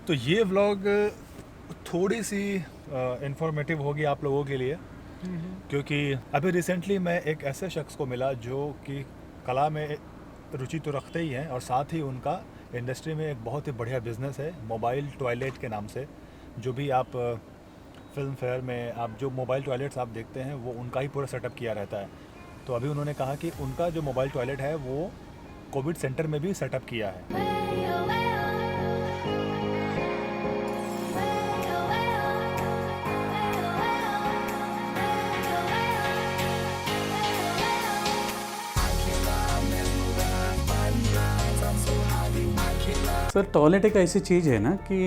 तो ये व्लॉग थोड़ी सी इंफॉर्मेटिव होगी आप लोगों के लिए, क्योंकि अभी रिसेंटली मैं एक ऐसे शख्स को मिला जो कि कला में रुचि तो रखते ही हैं और साथ ही उनका इंडस्ट्री में एक बहुत ही बढ़िया बिजनेस है मोबाइल टॉयलेट के नाम से। जो भी आप फिल्म फेयर में आप जो मोबाइल टॉयलेट्स आप देखते हैं वो उनका ही पूरा सेटअप किया रहता है। तो अभी उन्होंने कहा कि उनका जो मोबाइल टॉयलेट है वो कोविड सेंटर में भी सेटअप किया है। सर टॉयलेट एक ऐसी चीज़ है ना कि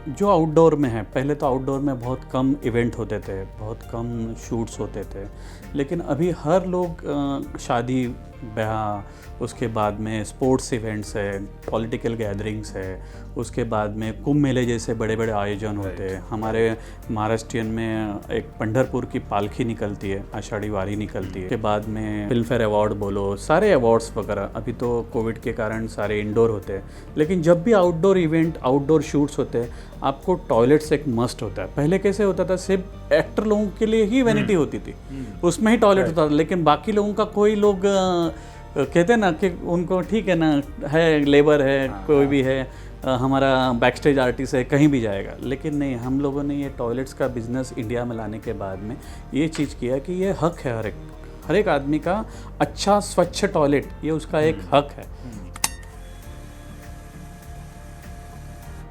जो आउटडोर में है, पहले तो आउटडोर में बहुत कम इवेंट होते थे, बहुत कम शूट्स होते थे, लेकिन अभी हर लोग शादी ब्याह, उसके बाद में स्पोर्ट्स इवेंट्स है, पॉलिटिकल गैदरिंग्स है, उसके बाद में कुंभ मेले जैसे बड़े बड़े आयोजन होते हैं। हमारे महाराष्ट्रियन में एक पंढरपुर की पालकी निकलती है, आषाढ़ी वारी निकलती है। उसके बाद में फिल्म फेयर अवार्ड बोलो, सारे अवार्ड्स वगैरह, अभी तो कोविड के कारण सारे इंडोर होते हैं, लेकिन जब भी आउटडोर इवेंट, आउटडोर शूट्स होते हैं, आपको टॉयलेट्स एक मस्ट होता है। पहले कैसे होता था, सिर्फ एक्टर लोगों के लिए ही वैनिटी होती थी, उसमें ही टॉयलेट होता था, लेकिन बाकी लोगों का कोई लोग कहते ना कि उनको ठीक है ना, है लेबर है, कोई भी है, हमारा बैकस्टेज आर्टिस्ट है, कहीं भी जाएगा। लेकिन नहीं, हम लोगों ने ये टॉयलेट्स का बिजनेस इंडिया में लाने के बाद में ये चीज़ किया कि ये हक है हर एक आदमी का, अच्छा स्वच्छ टॉयलेट ये उसका एक हक है।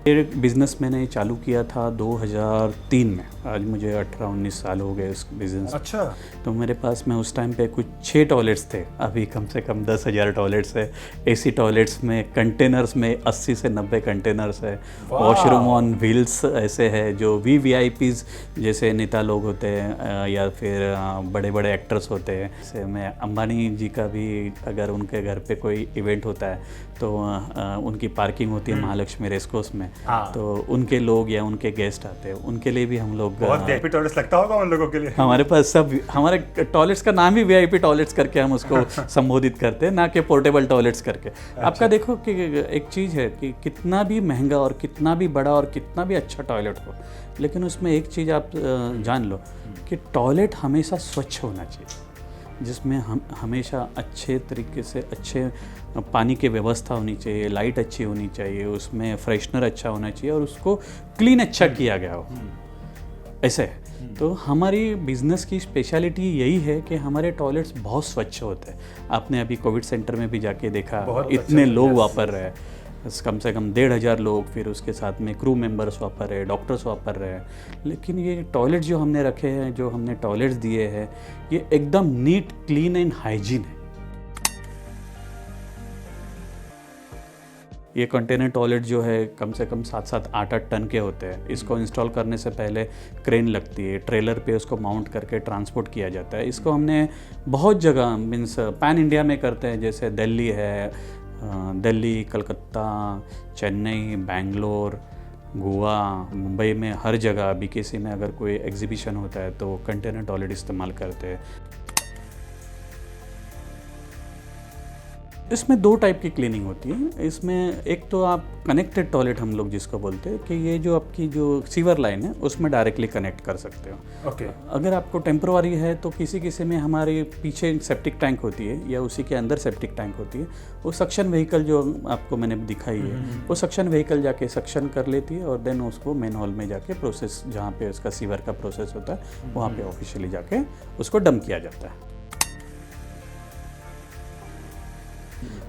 ये बिज़नेस मैंने चालू किया था 2003 में, आज मुझे 18-19 साल हो गए उस बिज़नेस। अच्छा। तो मेरे पास में उस टाइम पे कुछ 6 टॉयलेट्स थे, अभी कम से कम 10,000 टॉयलेट्स है। एसी टॉयलेट्स में कंटेनर्स में 80 से 90 कंटेनर्स है। वॉशरूम ऑन व्हील्स ऐसे है, जो VVIPs जैसे नेता लोग होते हैं या फिर बड़े बड़े एक्टर्स होते हैं। जैसे मैं अंबानी जी का भी, अगर उनके घर पे कोई इवेंट होता है तो उनकी पार्किंग होती है महालक्ष्मी रेसकोर्स में, तो उनके लोग या उनके गेस्ट आते हैं, उनके लिए भी हम लोग बहुत VIP टॉयलेट्स लगता होगा उन लोगों के लिए। हमारे पास सब, हमारे टॉयलेट्स का नाम ही VIP टॉयलेट्स करके हम उसको संबोधित करते हैं, ना कि पोर्टेबल टॉयलेट्स करके। आपका देखो कि एक चीज़ है कि कितना भी महंगा और कितना भी बड़ा और कितना भी अच्छा टॉयलेट हो, लेकिन उसमें एक चीज़ आप जान लो कि टॉयलेट हमेशा स्वच्छ होना चाहिए, जिसमें हम हमेशा अच्छे तरीके से अच्छे पानी की व्यवस्था होनी चाहिए, लाइट अच्छी होनी चाहिए, उसमें फ्रेशनर अच्छा होना चाहिए और उसको क्लीन अच्छा किया गया हो, ऐसे है। तो हमारी बिज़नेस की स्पेशलिटी यही है कि हमारे टॉयलेट्स बहुत स्वच्छ होते हैं। आपने अभी कोविड सेंटर में भी जाके देखा, इतने लोग वापर रहे हैं, कम से कम 1,500 लोग, फिर उसके साथ में क्रू मेंबर्स वापर रहे, डॉक्टर्स वापर रहे हैं। लेकिन ये टॉयलेट जो हमने रखे हैं, जो हमने टॉयलेट्स दिए हैं, ये एकदम नीट, क्लीन एंड हाइजीन है। ये कंटेनर टॉयलेट जो है कम से कम 7-7, 8-8 टन के होते हैं। इसको इंस्टॉल करने से पहले क्रेन लगती है, ट्रेलर पे उसको माउंट करके ट्रांसपोर्ट किया जाता है। इसको हमने बहुत जगह मीन्स पैन इंडिया में करते हैं, जैसे दिल्ली है, दिल्ली, कलकत्ता, चेन्नई, बेंगलोर, गोवा, मुंबई में हर जगह BKC में अगर कोई एग्जीबिशन होता है तो कंटेनर टॉयलेट इस्तेमाल करते हैं। इसमें 2 टाइप की क्लीनिंग होती है। इसमें एक तो आप कनेक्टेड टॉयलेट हम लोग जिसको बोलते हैं कि ये जो आपकी जो सीवर लाइन है उसमें डायरेक्टली कनेक्ट कर सकते हो। ओके। अगर आपको टेम्पोररी है तो किसी में हमारे पीछे सेप्टिक टैंक होती है या उसी के अंदर सेप्टिक टैंक होती है, वो सक्शन व्हीकल जो आपको मैंने दिखाई है, वो सक्शन व्हीकल जाके सक्शन कर लेती है और देन उसको मेन हॉल में जाके प्रोसेस, जहाँ पे उसका सीवर का प्रोसेस होता है, वहाँ पे ऑफिशियली जाके उसको डंप किया जाता है।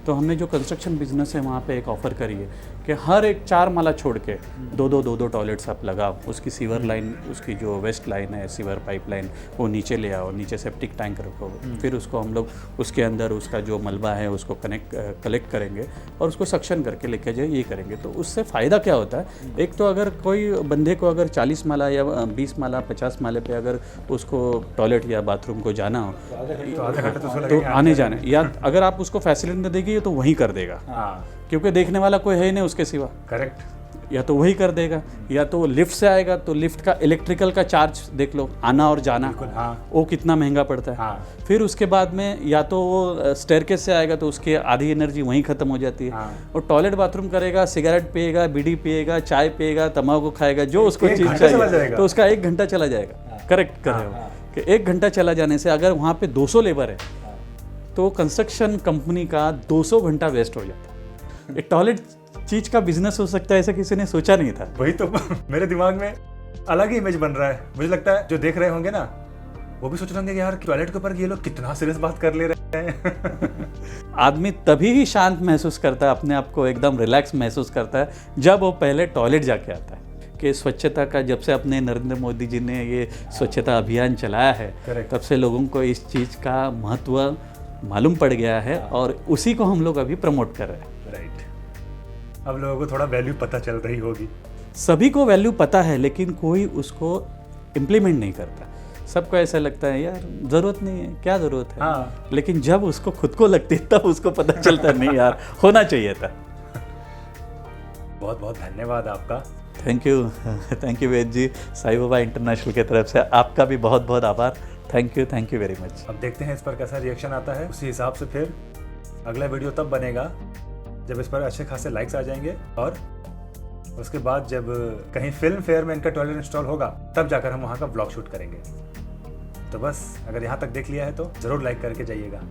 तो हमने जो कंस्ट्रक्शन बिजनेस है वहाँ पे एक ऑफ़र करी है कि हर एक 4 माला छोड़ के 2-2 टॉयलेट्स आप लगाओ, उसकी सीवर लाइन, उसकी जो वेस्ट लाइन है, सीवर पाइप लाइन, वो नीचे ले आओ, नीचे सेप्टिक टैंक रखो, फिर उसको हम लोग उसके अंदर उसका जो मलबा है उसको कलेक्ट करेंगे और उसको सक्शन करके लेके जाए, ये करेंगे। तो उससे फ़ायदा क्या होता है, एक तो अगर कोई बंदे को अगर 40 माला या 20 माला 50 माले पे अगर उसको टॉयलेट या बाथरूम को जाना हो तो आने जाने, या अगर आप उसको फैसिलिटी न देगी तो वहीं कर देगा, क्योंकि देखने वाला कोई है ही नहीं उसके सिवा। करेक्ट। या तो वही कर देगा, या तो लिफ्ट से आएगा तो लिफ्ट का इलेक्ट्रिकल का चार्ज देख लो, आना और जाना, बिल्कुल, हाँ। वो कितना महंगा पड़ता है। हाँ। फिर उसके बाद में या तो वो स्टेयरकेस से आएगा तो उसकी आधी एनर्जी वहीं ख़त्म हो जाती है। हाँ। और टॉयलेट बाथरूम करेगा, सिगरेट पिएगा, बीड़ी पिएगा, चाय पिएगा, तम्बाकू खाएगा, जो उसको एक चीज़ घंटा चला चाहिए जाएगा। तो उसका 1 घंटा चला जाएगा। करेक्ट कर रहे हो कि 1 घंटा चला जाने से अगर वहाँ पे 200 लेबर है तो कंस्ट्रक्शन कंपनी का 200 घंटा वेस्ट हो जाता है। एक टॉयलेट चीज का बिजनेस हो सकता है, ऐसा किसी ने सोचा नहीं था। वही तो मेरे दिमाग में अलग ही इमेज बन रहा है। मुझे लगता है जो देख रहे होंगे ना वो भी सोच रहे होंगे यार टॉयलेट के ऊपर ये लोग कितना सीरियस बात कर ले रहे हैं। आदमी तभी ही शांत महसूस करता है, अपने आप को एकदम रिलैक्स महसूस करता है जब वो पहले टॉयलेट जाके आता है। कि स्वच्छता का जब से अपने नरेंद्र मोदी जी ने ये स्वच्छता अभियान चलाया है Correct. तब से लोगों को इस चीज़ का महत्व मालूम पड़ गया है और उसी को हम लोग अभी प्रमोट कर रहे हैं। राइट। अब लोगों को थोड़ा वैल्यू पता चल रही होगी। सभी को वैल्यू पता है लेकिन कोई उसको इम्प्लीमेंट नहीं करता। सबको ऐसा लगता है यार ज़रूरत नहीं है, क्या ज़रूरत है। हाँ। लेकिन जब उसको खुद को लगती है तब उसको पता चलता है नहीं यार होना चाहिए था। बहुत बहुत धन्यवाद आपका। Thank you Ved ji. Sai Baba international की तरफ से आपका भी बहुत बहुत आभार। Thank you very much. अब देखते हैं इस पर कैसा रिएक्शन आता है, उसी हिसाब से फिर अगला वीडियो तब बनेगा जब इस पर अच्छे खासे लाइक्स आ जाएंगे और उसके बाद जब कहीं फिल्म फेयर में इनका टॉयलेट इंस्टॉल होगा तब जाकर हम वहाँ का ब्लॉग शूट करेंगे। तो बस अगर यहाँ तक देख लिया है तो ज़रूर लाइक करके जाइएगा।